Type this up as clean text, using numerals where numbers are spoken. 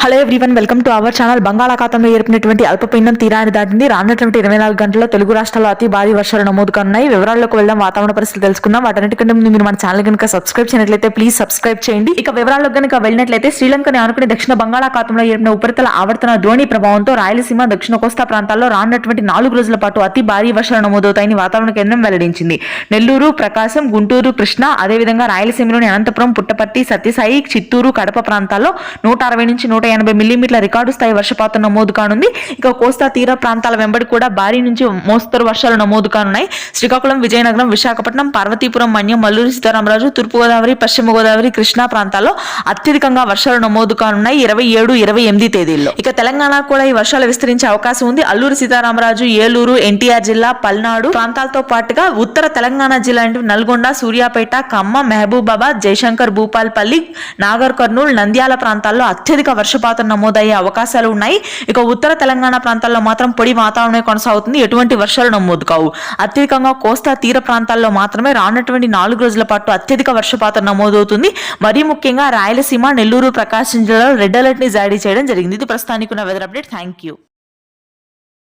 Hello everyone, welcome to our channel. బంగాళాఖాతంలో ఏర్పడినటువంటి అల్పపీడనం తీరాన్ని దాటింది. రానున్నటువంటి 24 గంటల్లో తెలుగు రాష్ట్రాల్లో అతి భారీ వర్షాలు నమోదు కానున్నాయి. వివరాల్లోకి వెళ్దాం, వాతావరణ పరిస్థితులు తెలుసుకుందాం. వాటన్నిటికంటే ముందు మీరు మన ఛానల్ కనుక సబ్స్క్రైబ్ చేయనట్లయితే ప్లీజ్ సబ్స్క్రైబ్ చేయండి. ఇక వివరాల్లోకి కనుక వెళ్ళినట్లయితే శ్రీలంకని ఆనుకుని దక్షిణ బంగాళాఖాతంలో ఏర్పడిన ఉపరితల ఆవర్తన ద్రోణి ప్రభావంతో రాయలసీమ, దక్షిణ కోస్తా ప్రాంతాల్లో రానున్నటువంటి 4 రోజుల పాటు అతి భారీ వర్షాలు నమోదవుతాయని వాతావరణ కేంద్రం వెల్లడించింది. నెల్లూరు, ప్రకాశం, గుంటూరు, కృష్ణా, అదేవిధంగా రాయలసీమలోని అనంతపురం, పుట్టపర్తి, సత్యసాయి, చిత్తూరు, కడప ప్రాంతాల్లో 160 నుంచి 180 మిల్లీమీటర్ల రికార్డు స్థాయి వర్షపాతం నమోదు కానుంది. ఇక కోస్తా తీర ప్రాంతాల వెంబడి కూడా భారీ నుంచి మోస్తరు వర్షాలు నమోదు కానున్నాయి. శ్రీకాకుళం, విజయనగరం, విశాఖపట్నం, పార్వతీపురం, మన్యం, మల్లూరు సీతారామరాజు, తూర్పుగోదావరి, పశ్చిమ గోదావరి, కృష్ణా ప్రాంతాల్లో అత్యధికంగా వర్షాలు నమోదు కానున్నాయి 27, 28 తేదీల్లో. ఇక తెలంగాణ కూడా ఈ వర్షాలు విస్తరించే అవకాశం ఉంది. అల్లూరు సీతారామరాజు, ఏలూరు, ఎన్టీఆర్ జిల్లా, పల్నాడు ప్రాంతాలతో పాటుగా ఉత్తర తెలంగాణ జిల్లా నల్గొండ, సూర్యాపేట, ఖమ్మం, మహబూబాబాద్, జయశంకర్, భూపాల్పల్లి, నాగర్ కర్నూలు, నంద్యాల ప్రాంతాల్లో అత్యధిక వర్షపాతం నమోదయ్యే అవకాశాలు ఉన్నాయి. ఇక ఉత్తర తెలంగాణ ప్రాంతాల్లో మాత్రం పొడి వాతావరణం కొనసాగుతుంది. ఎటువంటి వర్షాలు నమోదు కావు. అత్యధికంగా కోస్తా తీర ప్రాంతాల్లో మాత్రమే రానున్నటువంటి 4 రోజుల పాటు అత్యధిక వర్షపాతం నమోదవుతుంది. మరీ ముఖ్యంగా రాయలసీమ, నెల్లూరు, ప్రకాశం జిల్లాలో రెడ్ అలర్ట్ ని జారీ చేయడం జరిగింది. ఇది ప్రస్తుతానికి ఉన్న వెదర్ అప్డేట్. Thank you.